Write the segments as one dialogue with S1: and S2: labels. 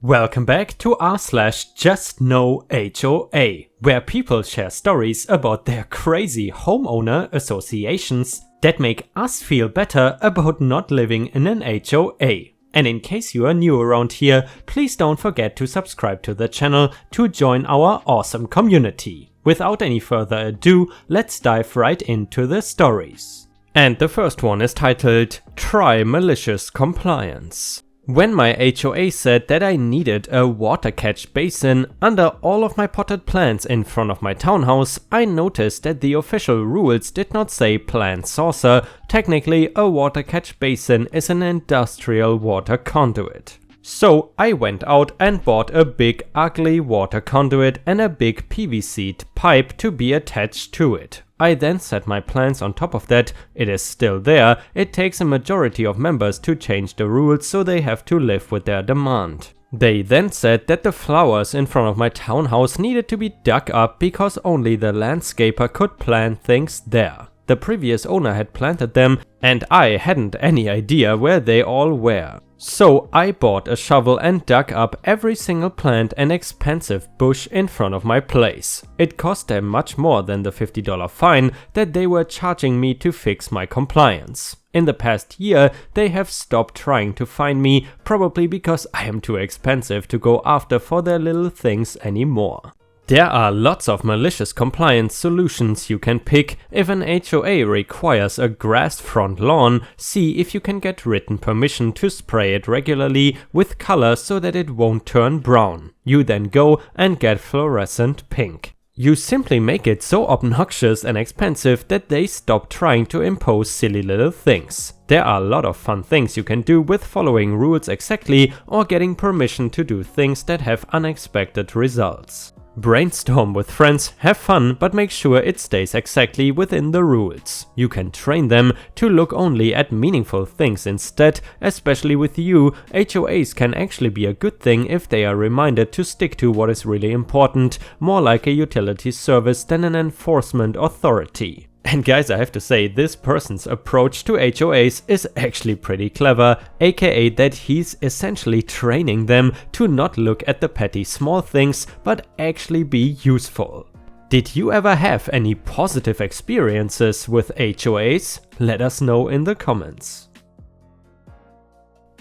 S1: Welcome back to r/JustNoHOA, where people share stories about their crazy homeowner associations that make us feel better about not living in an HOA. And in case you are new around here, please don't forget to subscribe to the channel to join our awesome community. Without any further ado, let's dive right into the stories. And the first one is titled Try Malicious Compliance. When my HOA said that I needed a water catch basin under all of my potted plants in front of my townhouse, I noticed that the official rules did not say plant saucer. Technically, a water catch basin is an industrial water conduit. So I went out and bought a big ugly water conduit and a big PVC pipe to be attached to it. I then set my plants on top of that. It is still there. It takes a majority of members to change the rules, so they have to live with their demand. They then said that the flowers in front of my townhouse needed to be dug up because only the landscaper could plant things there. The previous owner had planted them and I hadn't any idea where they all were. So I bought a shovel and dug up every single plant and expensive bush in front of my place. It cost them much more than the $50 fine that they were charging me to fix my compliance. In the past year, they have stopped trying to find me, probably because I am too expensive to go after for their little things anymore. There are lots of malicious compliance solutions you can pick. If an HOA requires a grassed front lawn, see if you can get written permission to spray it regularly with color so that it won't turn brown. You then go and get fluorescent pink. You simply make it so obnoxious and expensive that they stop trying to impose silly little things. There are a lot of fun things you can do with following rules exactly or getting permission to do things that have unexpected results. Brainstorm with friends, have fun, but make sure it stays exactly within the rules. You can train them to look only at meaningful things instead. Especially with you, HOAs can actually be a good thing if they are reminded to stick to what is really important, more like a utility service than an enforcement authority. And guys, I have to say, this person's approach to HOAs is actually pretty clever, aka that he's essentially training them to not look at the petty small things, but actually be useful. Did you ever have any positive experiences with HOAs? Let us know in the comments.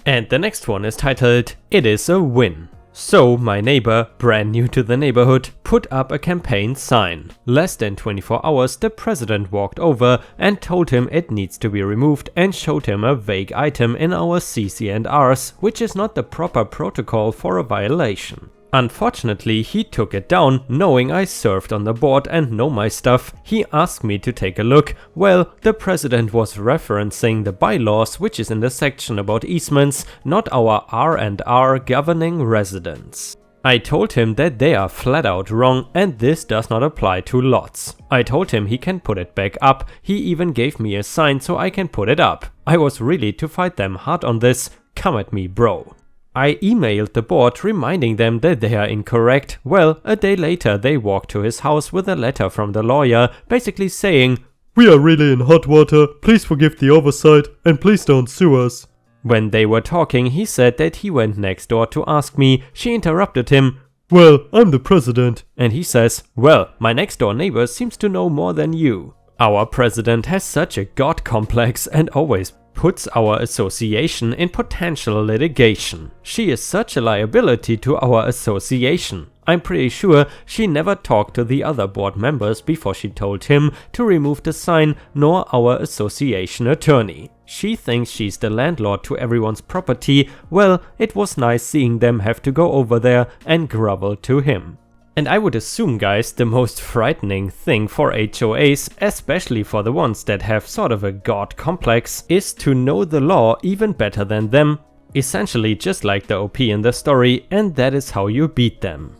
S1: And the next one is titled It is a Win. So my neighbor, brand new to the neighborhood, put up a campaign sign. Less than 24 hours the president walked over and told him it needs to be removed and showed him a vague item in our CC&Rs, which is not the proper protocol for a violation. Unfortunately, he took it down, knowing I served on the board and know my stuff. He asked me to take a look. Well, the president was referencing the bylaws, which is in the section about easements, not our R&R governing residents. I told him that they are flat out wrong and this does not apply to lots. I told him he can put it back up. He even gave me a sign so I can put it up. I was ready to fight them hard on this. Come at me, bro. I emailed the board reminding them that they are incorrect. Well, a day later they walked to his house with a letter from the lawyer basically saying, "We are really in hot water, please forgive the oversight and please don't sue us." When they were talking, he said that he went next door to ask me. She interrupted him, "Well, I'm the president." And he says, "Well, my next door neighbor seems to know more than you." Our president has such a god complex and always puts our association in potential litigation. She is such a liability to our association. I'm pretty sure she never talked to the other board members before she told him to remove the sign, nor our association attorney. She thinks she's the landlord to everyone's property. Well, it was nice seeing them have to go over there and grovel to him. And I would assume, guys, the most frightening thing for HOAs, especially for the ones that have sort of a god complex, is to know the law even better than them. Essentially just like the OP in the story, and that is how you beat them.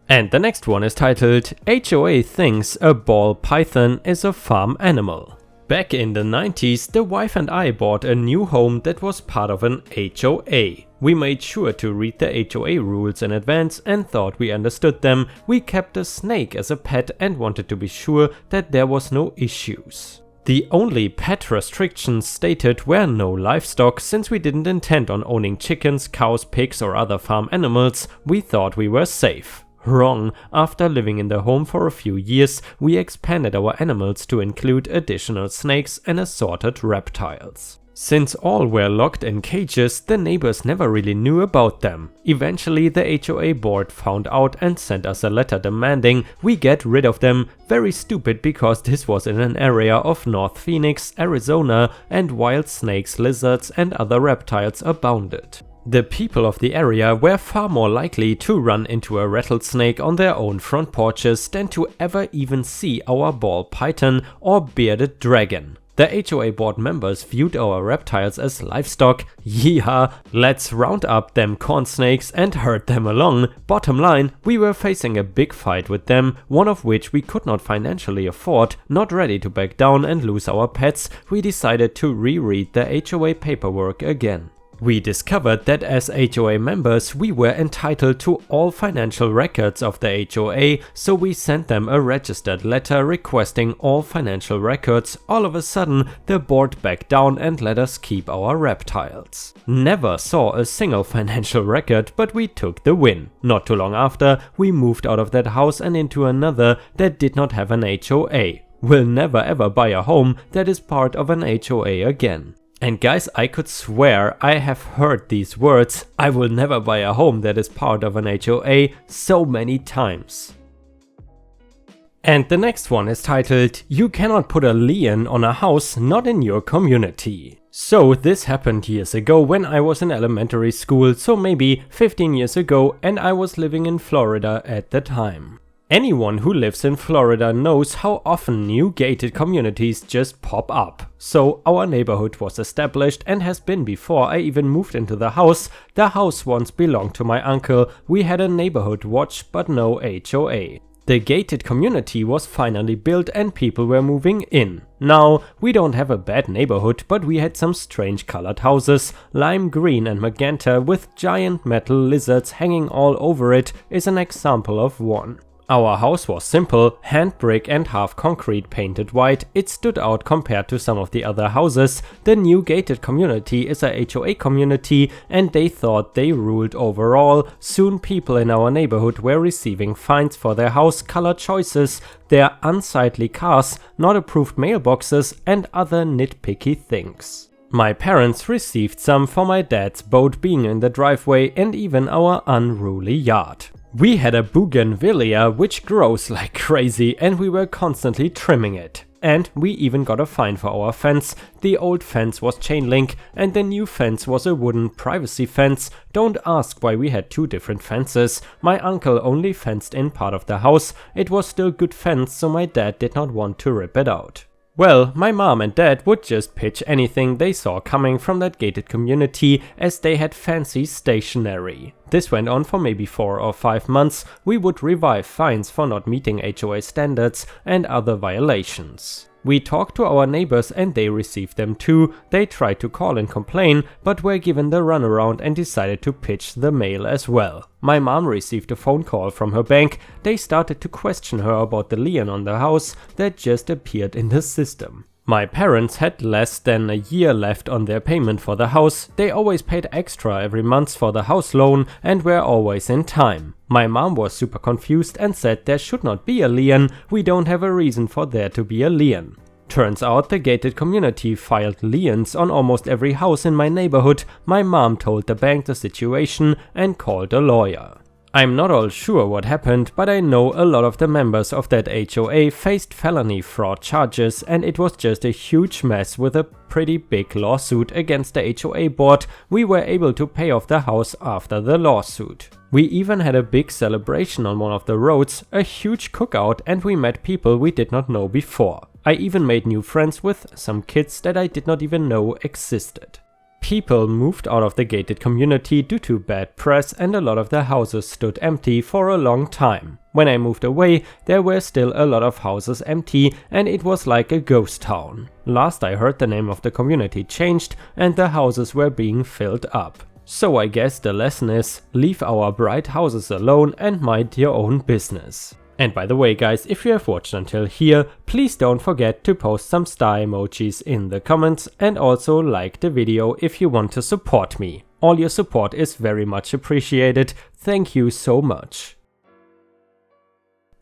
S1: And the next one is titled HOA thinks a ball python is a farm animal. Back in the 90s, the wife and I bought a new home that was part of an HOA. We made sure to read the HOA rules in advance and thought we understood them. We kept a snake as a pet and wanted to be sure that there was no issues. The only pet restrictions stated were no livestock. Since we didn't intend on owning chickens, cows, pigs or other farm animals, we thought we were safe. Wrong. After living in the home for a few years, we expanded our animals to include additional snakes and assorted reptiles. Since all were locked in cages, the neighbors never really knew about them. Eventually the HOA board found out and sent us a letter demanding we get rid of them. Very stupid, because this was in an area of North Phoenix, Arizona, and wild snakes, lizards and other reptiles abounded. The people of the area were far more likely to run into a rattlesnake on their own front porches than to ever even see our ball python or bearded dragon. The HOA board members viewed our reptiles as livestock. Yeehaw, let's round up them corn snakes and herd them along. Bottom line, we were facing a big fight with them, one of which we could not financially afford. Not ready to back down and lose our pets, we decided to reread the HOA paperwork again. We discovered that as HOA members we were entitled to all financial records of the HOA, so we sent them a registered letter requesting all financial records. All of a sudden the board backed down and let us keep our reptiles. Never saw a single financial record, but we took the win. Not too long after, we moved out of that house and into another that did not have an HOA. We'll never ever buy a home that is part of an HOA again. And guys, I could swear I have heard these words, I will never buy a home that is part of an HOA, so many times. And the next one is titled, You cannot put a lien on a house not in your community. So this happened years ago when I was in elementary school, so maybe 15 years ago, and I was living in Florida at the time. Anyone who lives in Florida knows how often new gated communities just pop up. So our neighborhood was established and has been before I even moved into the house. The house once belonged to my uncle. We had a neighborhood watch but no HOA. The gated community was finally built and people were moving in. Now, we don't have a bad neighborhood, but we had some strange colored houses. Lime green and magenta with giant metal lizards hanging all over it is an example of one. Our house was simple, hand brick and half concrete painted white. It stood out compared to some of the other houses. The new gated community is a HOA community and they thought they ruled overall. Soon people in our neighborhood were receiving fines for their house color choices, their unsightly cars, not approved mailboxes and other nitpicky things. My parents received some for my dad's boat being in the driveway and even our unruly yard. We had a bougainvillea which grows like crazy and we were constantly trimming it. And we even got a fine for our fence. The old fence was chain link and the new fence was a wooden privacy fence. Don't ask why we had two different fences. My uncle only fenced in part of the house. It was still good fence, so my dad did not want to rip it out. Well, my mom and dad would just pitch anything they saw coming from that gated community as they had fancy stationery. This went on for maybe 4 or 5 months. We would revive fines for not meeting HOA standards and other violations. We talked to our neighbors and they received them too. They tried to call and complain, but were given the runaround and decided to pitch the mail as well. My mom received a phone call from her bank. They started to question her about the lien on the house that just appeared in the system. My parents had less than a year left on their payment for the house. They always paid extra every month for the house loan and were always in time. My mom was super confused and said there should not be a lien. We don't have a reason for there to be a lien. Turns out the gated community filed liens on almost every house in my neighborhood. My mom told the bank the situation and called a lawyer. I'm not all sure what happened, but I know a lot of the members of that HOA faced felony fraud charges and it was just a huge mess with a pretty big lawsuit against the HOA board. We were able to pay off the house after the lawsuit. We even had a big celebration on one of the roads, a huge cookout, and we met people we did not know before. I even made new friends with some kids that I did not even know existed. People moved out of the gated community due to bad press and a lot of the houses stood empty for a long time. When I moved away, there were still a lot of houses empty and it was like a ghost town. Last I heard, the name of the community changed and the houses were being filled up. So I guess the lesson is, leave our bright houses alone and mind your own business. And by the way guys, if you have watched until here, please don't forget to post some star emojis in the comments and also like the video if you want to support me. All your support is very much appreciated, thank you so much.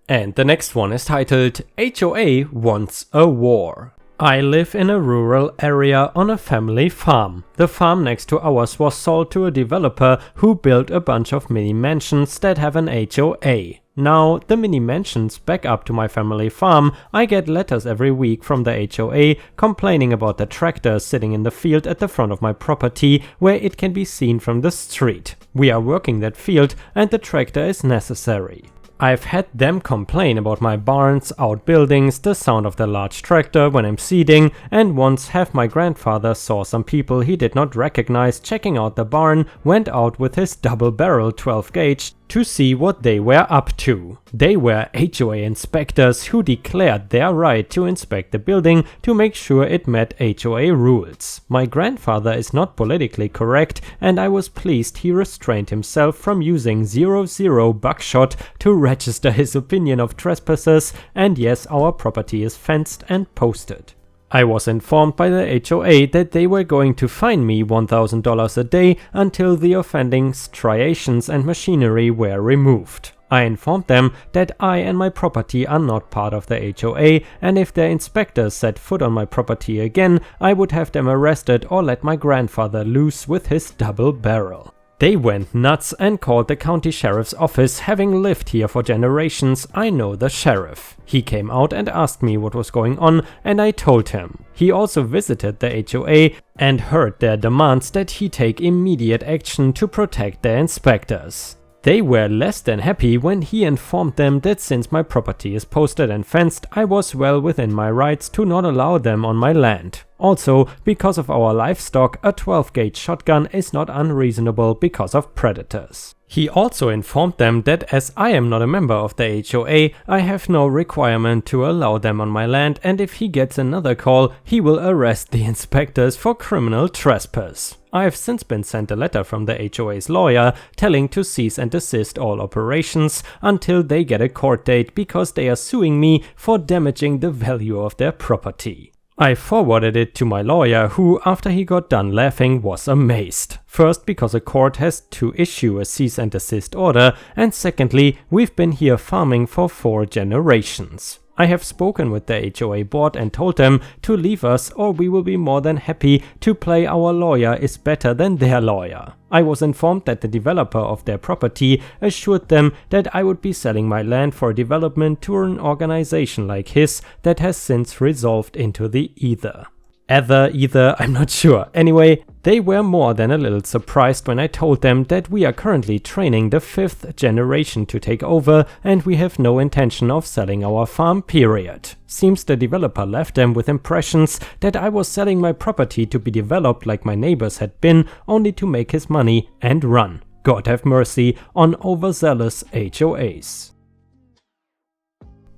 S1: And the next one is titled HOA Wants a War. I live in a rural area on a family farm. The farm next to ours was sold to a developer who built a bunch of mini mansions that have an HOA. Now, the mini mansions back up to my family farm. I get letters every week from the HOA complaining about the tractor sitting in the field at the front of my property where it can be seen from the street. We are working that field and the tractor is necessary. I've had them complain about my barns, outbuildings, the sound of the large tractor when I'm seeding, and once half my grandfather saw some people he did not recognize checking out the barn, went out with his double-barrel 12 gauge to see what they were up to. They were HOA inspectors who declared their right to inspect the building to make sure it met HOA rules. My grandfather is not politically correct and I was pleased he restrained himself from using 00 buckshot to register his opinion of trespassers, and yes, our property is fenced and posted. I was informed by the HOA that they were going to fine me $1,000 a day until the offending striations and machinery were removed. I informed them that I and my property are not part of the HOA, and if their inspectors set foot on my property again, I would have them arrested or let my grandfather loose with his double barrel. They went nuts and called the county sheriff's office. Having lived here for generations, I know the sheriff. He came out and asked me what was going on, and I told him. He also visited the HOA and heard their demands that he take immediate action to protect their inspectors. They were less than happy when he informed them that since my property is posted and fenced, I was well within my rights to not allow them on my land. Also, because of our livestock, a 12 gauge shotgun is not unreasonable because of predators. He also informed them that as I am not a member of the HOA, I have no requirement to allow them on my land, and if he gets another call, he will arrest the inspectors for criminal trespass. I have since been sent a letter from the HOA's lawyer telling to cease and desist all operations until they get a court date because they are suing me for damaging the value of their property. I forwarded it to my lawyer who, after he got done laughing, was amazed. First, because a court has to issue a cease and desist order, and secondly, we've been here farming for 4 generations. I have spoken with the HOA board and told them to leave us or we will be more than happy to play our lawyer is better than their lawyer. I was informed that the developer of their property assured them that I would be selling my land for development to an organization like his that has since resolved into the either, I'm not sure. Anyway, they were more than a little surprised when I told them that we are currently training the 5th generation to take over and we have no intention of selling our farm, period. Seems the developer left them with impressions that I was selling my property to be developed like my neighbors had been, only to make his money and run. God have mercy on overzealous HOAs.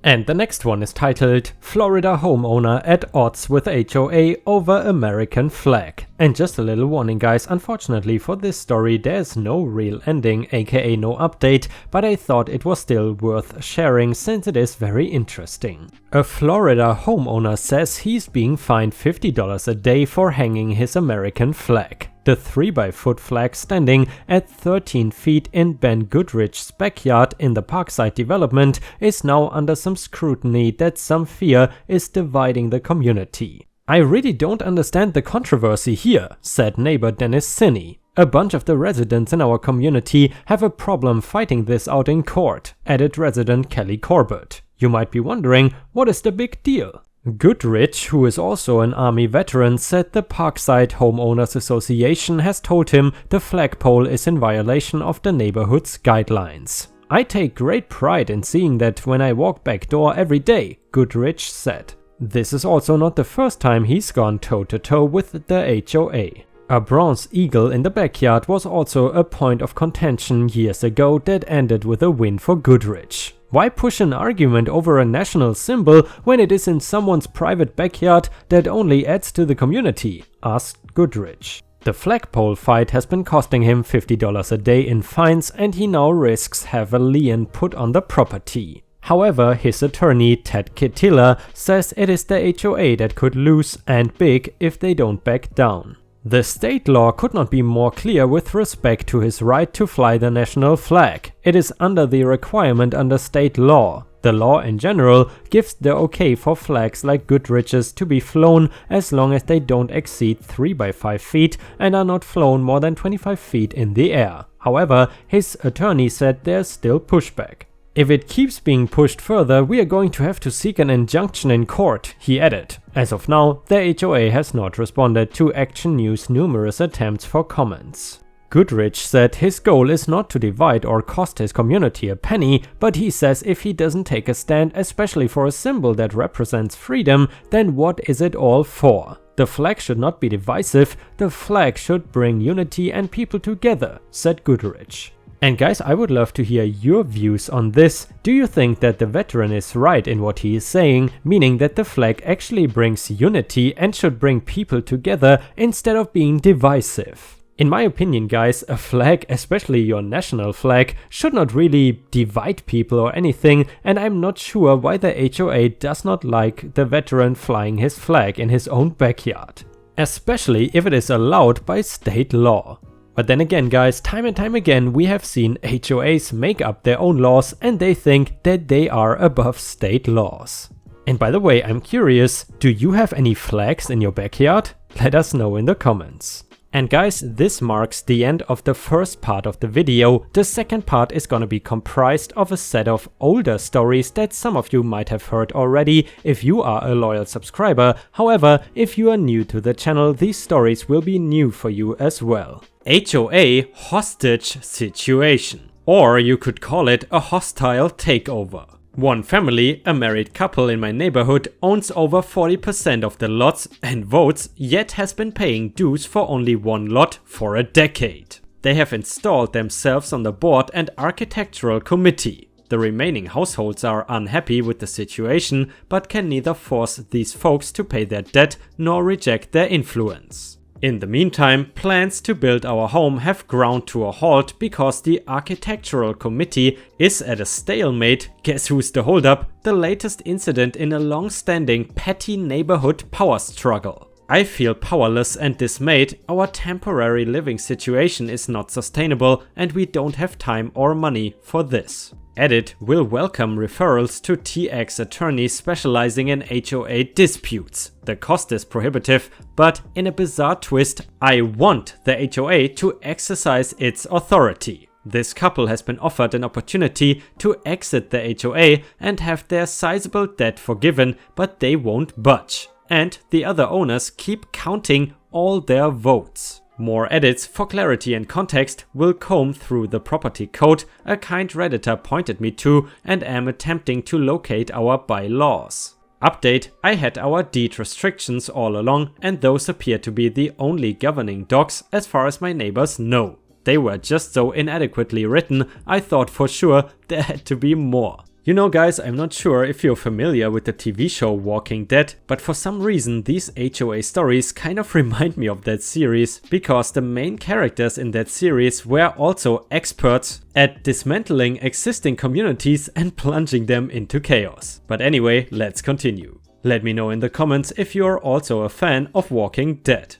S1: And the next one is titled Florida Homeowner at Odds with HOA Over American Flag. And just a little warning guys, unfortunately for this story there's no real ending, aka no update, but I thought it was still worth sharing since it is very interesting. A Florida homeowner says he's being fined $50 a day for hanging his American flag. The 3x4 flag standing at 13 feet in Ben Goodrich's backyard in the Parkside development is now under some scrutiny that some fear is dividing the community. I really don't understand the controversy here, said neighbor Dennis Sinney. A bunch of the residents in our community have a problem fighting this out in court, added resident Kelly Corbett. You might be wondering, what is the big deal? Goodrich, who is also an Army veteran, said the Parkside Homeowners Association has told him the flagpole is in violation of the neighborhood's guidelines. I take great pride in seeing that when I walk back door every day, Goodrich said. This is also not the first time he's gone toe-to-toe with the HOA. A bronze eagle in the backyard was also a point of contention years ago that ended with a win for Goodrich. Why push an argument over a national symbol when it is in someone's private backyard that only adds to the community? Asked Goodrich. The flagpole fight has been costing him $50 a day in fines and he now risks have a lien put on the property. However, his attorney Ted Kittila says it is the HOA that could lose, and big, if they don't back down. The state law could not be more clear with respect to his right to fly the national flag. It is under the requirement under state law. The law in general gives the okay for flags like Goodrich's to be flown as long as they don't exceed 3 by 5 feet and are not flown more than 25 feet in the air. However, his attorney said there's still pushback. If it keeps being pushed further, we are going to have to seek an injunction in court, he added. As of now, the HOA has not responded to Action News' numerous attempts for comments. Goodrich said his goal is not to divide or cost his community a penny, but he says if he doesn't take a stand, especially for a symbol that represents freedom, then what is it all for? The flag should not be divisive, the flag should bring unity and people together, said Goodrich. And guys, I would love to hear your views on this. Do you think that the veteran is right in what he is saying, meaning that the flag actually brings unity and should bring people together instead of being divisive? In my opinion, guys, a flag, especially your national flag, should not really divide people or anything, and I'm not sure why the HOA does not like the veteran flying his flag in his own backyard, especially if it is allowed by state law. But then again, guys, time and time again we have seen HOAs make up their own laws and they think that they are above state laws. And by the way, I'm curious, do you have any flags in your backyard? Let us know in the comments. And guys, this marks the end of the first part of the video. The second part is gonna be comprised of a set of older stories that some of you might have heard already if you are a loyal subscriber. However, if you are new to the channel, these stories will be new for you as well. HOA hostage situation, or you could call it a hostile takeover. One family, a married couple in my neighborhood, owns over 40% of the lots and votes, yet has been paying dues for only one lot for a decade. They have installed themselves on the board and architectural committee. The remaining households are unhappy with the situation, but can neither force these folks to pay their debt nor reject their influence. In the meantime, plans to build our home have ground to a halt because the architectural committee is at a stalemate. Guess who's the holdup? The latest incident in a long-standing petty neighborhood power struggle. I feel powerless and dismayed. Our temporary living situation is not sustainable and we don't have time or money for this. Edit will welcome referrals to TX attorneys specializing in HOA disputes. The cost is prohibitive, but in a bizarre twist, I want the HOA to exercise its authority. This couple has been offered an opportunity to exit the HOA and have their sizable debt forgiven, but they won't budge. And the other owners keep counting all their votes. More edits for clarity and context will comb through the property code a kind redditor pointed me to and am attempting to locate our bylaws. Update: I had our deed restrictions all along and those appear to be the only governing docs as far as my neighbors know. They were just so inadequately written, I thought for sure there had to be more. You know guys, I'm not sure if you're familiar with the TV show Walking Dead, but for some reason these HOA stories kind of remind me of that series, because the main characters in that series were also experts at dismantling existing communities and plunging them into chaos. But anyway, let's continue. Let me know in the comments if you're also a fan of Walking Dead.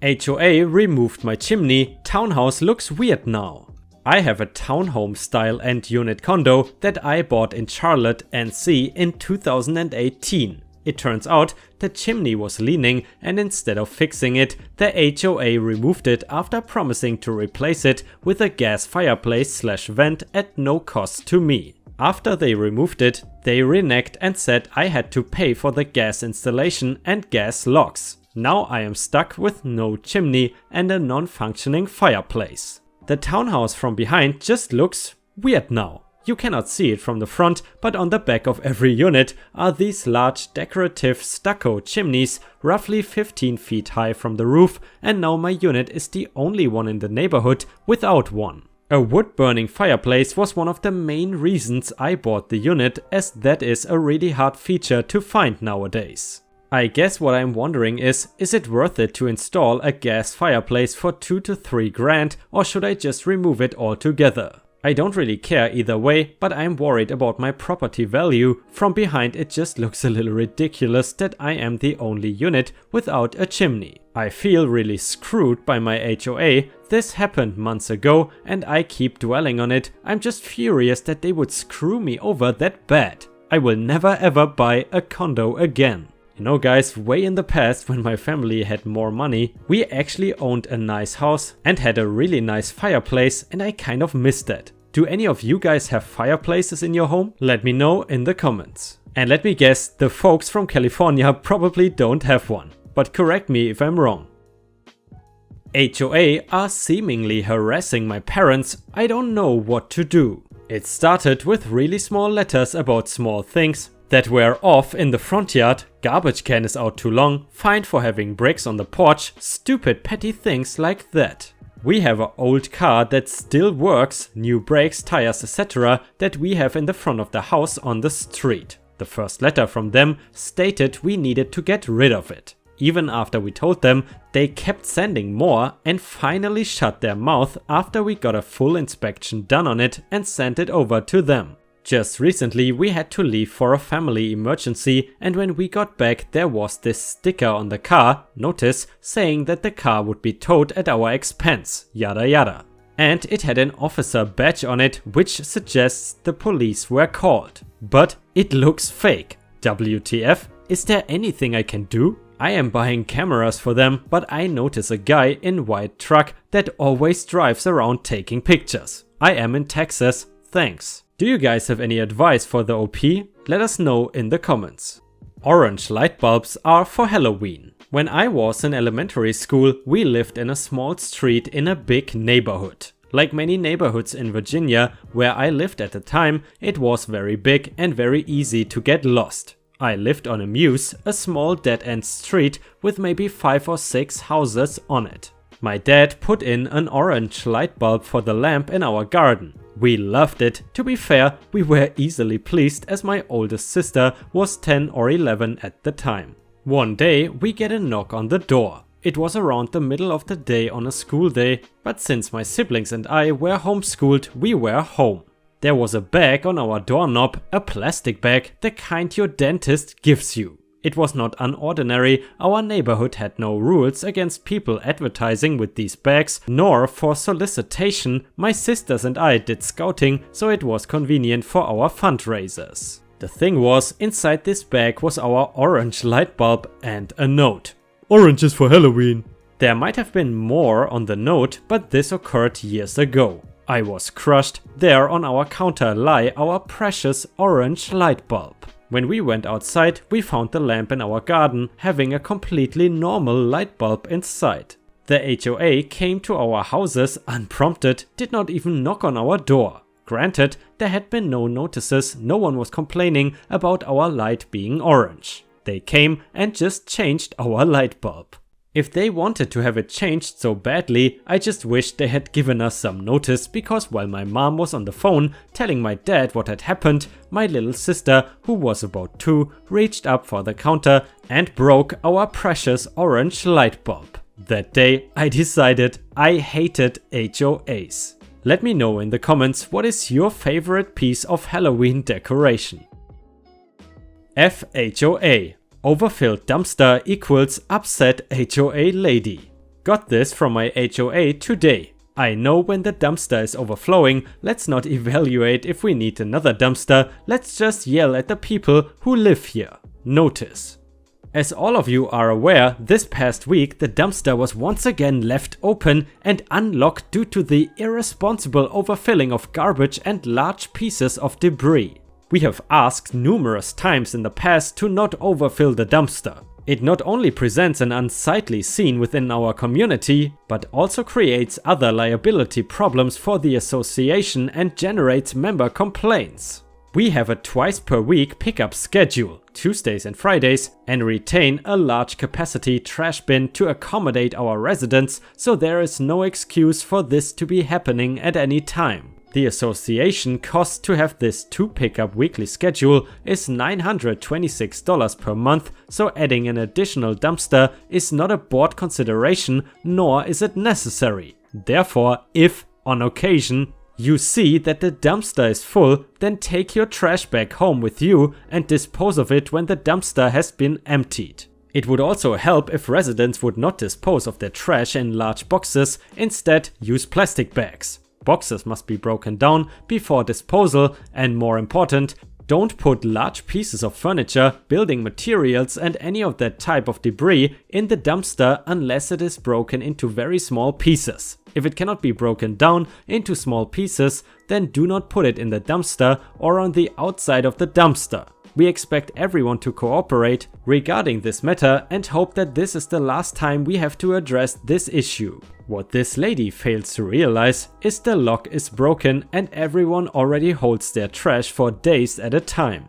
S1: HOA removed my chimney, townhouse looks weird now. I have a townhome style end unit condo that I bought in Charlotte, NC in 2018. It turns out the chimney was leaning and instead of fixing it, the HOA removed it after promising to replace it with a gas fireplace/vent at no cost to me. After they removed it, they reneged and said I had to pay for the gas installation and gas locks. Now I am stuck with no chimney and a non-functioning fireplace. The townhouse from behind just looks weird now. You cannot see it from the front, but on the back of every unit are these large decorative stucco chimneys roughly 15 feet high from the roof, and now my unit is the only one in the neighborhood without one. A wood-burning fireplace was one of the main reasons I bought the unit, as that is a really hard feature to find nowadays. I guess what I'm wondering is it worth it to install a gas fireplace for 2 to 3 grand, or should I just remove it altogether? I don't really care either way, but I'm worried about my property value. From behind it just looks a little ridiculous that I am the only unit without a chimney. I feel really screwed by my HOA. This happened months ago and I keep dwelling on it. I'm just furious that they would screw me over that bad. I will never ever buy a condo again. You know guys, way in the past when my family had more money, we actually owned a nice house and had a really nice fireplace, and I kind of missed that. Do any of you guys have fireplaces in your home? Let me know in the comments. And let me guess, the folks from California probably don't have one. But correct me if I'm wrong. HOA are seemingly harassing my parents. I don't know what to do. It started with really small letters about small things that were off in the front yard, garbage can is out too long, fined for having bricks on the porch, stupid petty things like that. We have an old car that still works, new brakes, tires, etc. that we have in the front of the house on the street. The first letter from them stated we needed to get rid of it. Even after we told them, they kept sending more and finally shut their mouth after we got a full inspection done on it and sent it over to them. Just recently we had to leave for a family emergency, and when we got back there was this sticker on the car, notice, saying that the car would be towed at our expense, yada yada. And it had an officer badge on it which suggests the police were called. But it looks fake. WTF? Is there anything I can do? I am buying cameras for them, but I notice a guy in white truck that always drives around taking pictures. I am in Texas, thanks. Do you guys have any advice for the OP? Let us know in the comments. Orange light bulbs are for Halloween. When I was in elementary school, we lived in a small street in a big neighborhood. Like many neighborhoods in Virginia, where I lived at the time, it was very big and very easy to get lost. I lived on a Muse, a small dead-end street with maybe 5 or 6 houses on it. My dad put in an orange light bulb for the lamp in our garden. We loved it. To be fair, we were easily pleased as my oldest sister was 10 or 11 at the time. One day we get a knock on the door. It was around the middle of the day on a school day, but since my siblings and I were homeschooled, we were home. There was a bag on our doorknob, a plastic bag, the kind your dentist gives you. It was not unordinary. Our neighborhood had no rules against people advertising with these bags, nor for solicitation. My sisters and I did scouting, so it was convenient for our fundraisers. The thing was, inside this bag was our orange light bulb and a note. Orange is for Halloween. There might have been more on the note, but this occurred years ago. I was crushed. There on our counter lie our precious orange light bulb. When we went outside, we found the lamp in our garden having a completely normal light bulb inside. The HOA came to our houses unprompted, did not even knock on our door. Granted, there had been no notices, no one was complaining about our light being orange. They came and just changed our light bulb. If they wanted to have it changed so badly, I just wish they had given us some notice, because while my mom was on the phone telling my dad what had happened, my little sister, who was about 2, reached up for the counter and broke our precious orange light bulb. That day I decided I hated HOAs. Let me know in the comments what is your favorite piece of Halloween decoration. FHOA. Overfilled dumpster equals upset HOA lady. Got this from my HOA today. I know when the dumpster is overflowing, let's not evaluate if we need another dumpster, let's just yell at the people who live here. Notice. As all of you are aware, this past week the dumpster was once again left open and unlocked due to the irresponsible overfilling of garbage and large pieces of debris. We have asked numerous times in the past to not overfill the dumpster. It not only presents an unsightly scene within our community, but also creates other liability problems for the association and generates member complaints. We have a twice per week pickup schedule, Tuesdays and Fridays, and retain a large capacity trash bin to accommodate our residents, so there is no excuse for this to be happening at any time. The association cost to have this 2 pickup weekly schedule is $926 per month, so adding an additional dumpster is not a board consideration, nor is it necessary. Therefore, if, on occasion, You see that the dumpster is full, then take your trash bag home with you and dispose of it when the dumpster has been emptied. It would also help if residents would not dispose of their trash in large boxes, instead use plastic bags. Boxes must be broken down before disposal, and more important, don't put large pieces of furniture, building materials and any of that type of debris in the dumpster unless it is broken into very small pieces. If it cannot be broken down into small pieces, then do not put it in the dumpster or on the outside of the dumpster. We expect everyone to cooperate regarding this matter and hope that this is the last time we have to address this issue. What this lady fails to realize is the lock is broken and everyone already holds their trash for days at a time.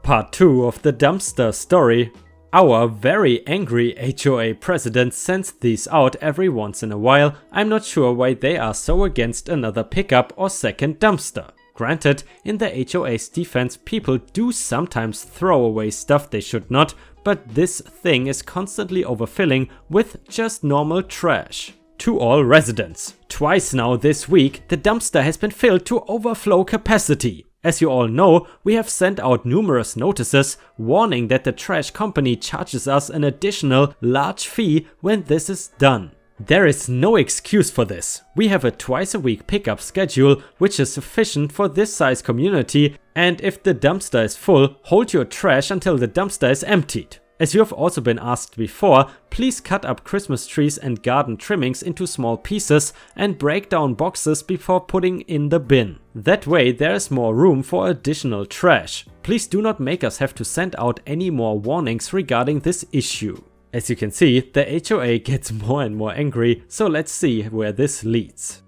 S1: Part 2 of the dumpster story. Our very angry HOA president sends these out every once in a while. I'm not sure why they are so against another pickup or second dumpster. Granted, in the HOA's defense, people do sometimes throw away stuff they should not, but this thing is constantly overfilling with just normal trash. To all residents, twice now this week the dumpster has been filled to overflow capacity. As you all know, we have sent out numerous notices warning that the trash company charges us an additional large fee when this is done. There is no excuse for this. We have a twice a week pickup schedule which is sufficient for this size community, and if the dumpster is full, hold your trash until the dumpster is emptied. As you have also been asked before, please cut up Christmas trees and garden trimmings into small pieces and break down boxes before putting in the bin. That way there is more room for additional trash. Please do not make us have to send out any more warnings regarding this issue. As you can see, the HOA gets more and more angry, so let's see where this leads.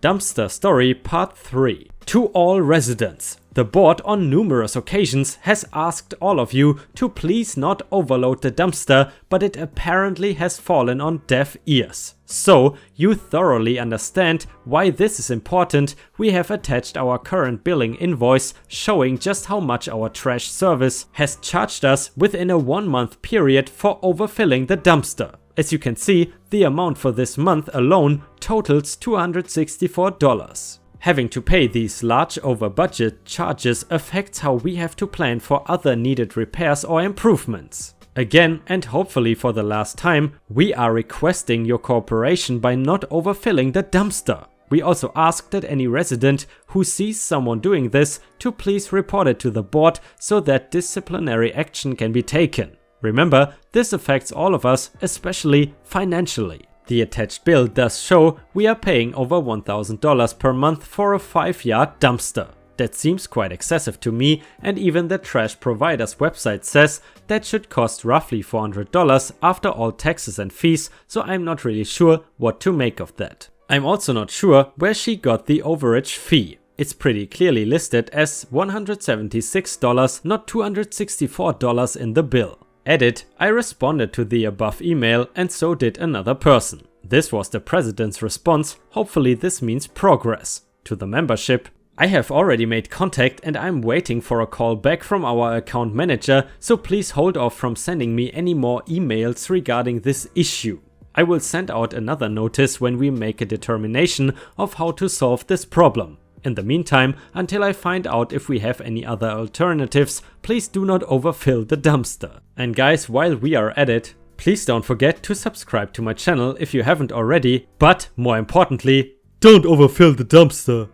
S1: Dumpster Story Part 3. To all residents, the board on numerous occasions has asked all of you to please not overload the dumpster, but it apparently has fallen on deaf ears. So you thoroughly understand why this is important, we have attached our current billing invoice showing just how much our trash service has charged us within a 1-month period for overfilling the dumpster. As you can see, the amount for this month alone totals $264. Having to pay these large over budget charges affects how we have to plan for other needed repairs or improvements. Again, and hopefully for the last time, we are requesting your cooperation by not overfilling the dumpster. We also ask that any resident who sees someone doing this to please report it to the board so that disciplinary action can be taken. Remember, this affects all of us, especially financially. The attached bill does show we are paying over $1,000 per month for a 5-yard dumpster. That seems quite excessive to me, and even the trash provider's website says that should cost roughly $400 after all taxes and fees, so I'm not really sure what to make of that. I'm also not sure where she got the overage fee. It's pretty clearly listed as $176, not $264 in the bill. Edit, I responded to the above email and so did another person. This was the president's response. Hopefully this means progress. To the membership, I have already made contact and I'm waiting for a call back from our account manager, so please hold off from sending me any more emails regarding this issue. I will send out another notice when we make a determination of how to solve this problem. In the meantime, until I find out if we have any other alternatives, please do not overfill the dumpster. And guys, while we are at it, please don't forget to subscribe to my channel if you haven't already, but more importantly, don't overfill the dumpster.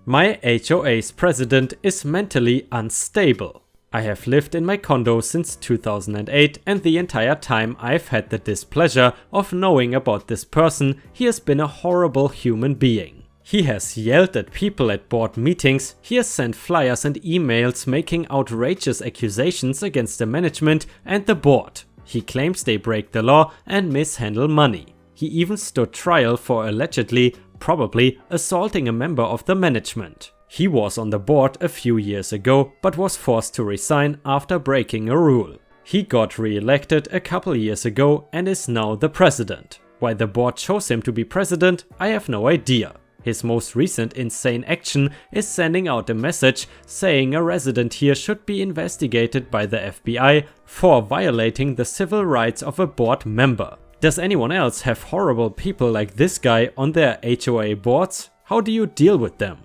S1: My HOA's president is mentally unstable. I have lived in my condo since 2008 and the entire time I've had the displeasure of knowing about this person. He has been a horrible human being. He has yelled at people at board meetings, he has sent flyers and emails making outrageous accusations against the management and the board. He claims they break the law and mishandle money. He even stood trial for allegedly, probably, assaulting a member of the management. He was on the board a few years ago, but was forced to resign after breaking a rule. He got re-elected a couple years ago and is now the president. Why the board chose him to be president, I have no idea. His most recent insane action is sending out a message saying a resident here should be investigated by the FBI for violating the civil rights of a board member. Does anyone else have horrible people like this guy on their HOA boards? How do you deal with them?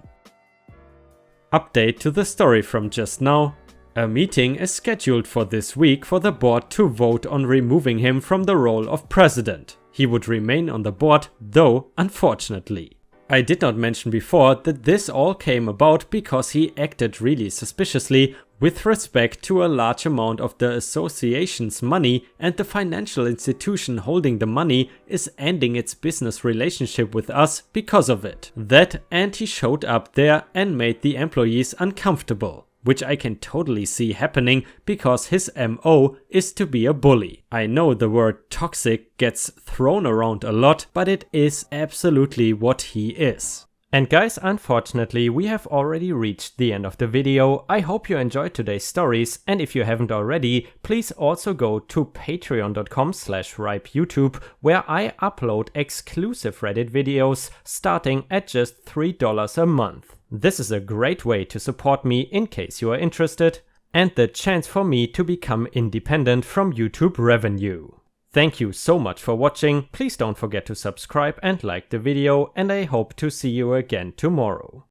S1: Update to the story from just now. A meeting is scheduled for this week for the board to vote on removing him from the role of president. He would remain on the board, though, unfortunately. I did not mention before that this all came about because he acted really suspiciously with respect to a large amount of the association's money, and the financial institution holding the money is ending its business relationship with us because of it. That, and he showed up there and made the employees uncomfortable, which I can totally see happening because his MO is to be a bully. I know the word toxic gets thrown around a lot, but it is absolutely what he is. And guys, unfortunately, we have already reached the end of the video. I hope you enjoyed today's stories, and if you haven't already, please also go to patreon.com/ripeyoutube, where I upload exclusive Reddit videos starting at just $3 a month. This is a great way to support me in case you are interested, and the chance for me to become independent from YouTube revenue. Thank you so much for watching. Please don't forget to subscribe and like the video, and I hope to see you again tomorrow.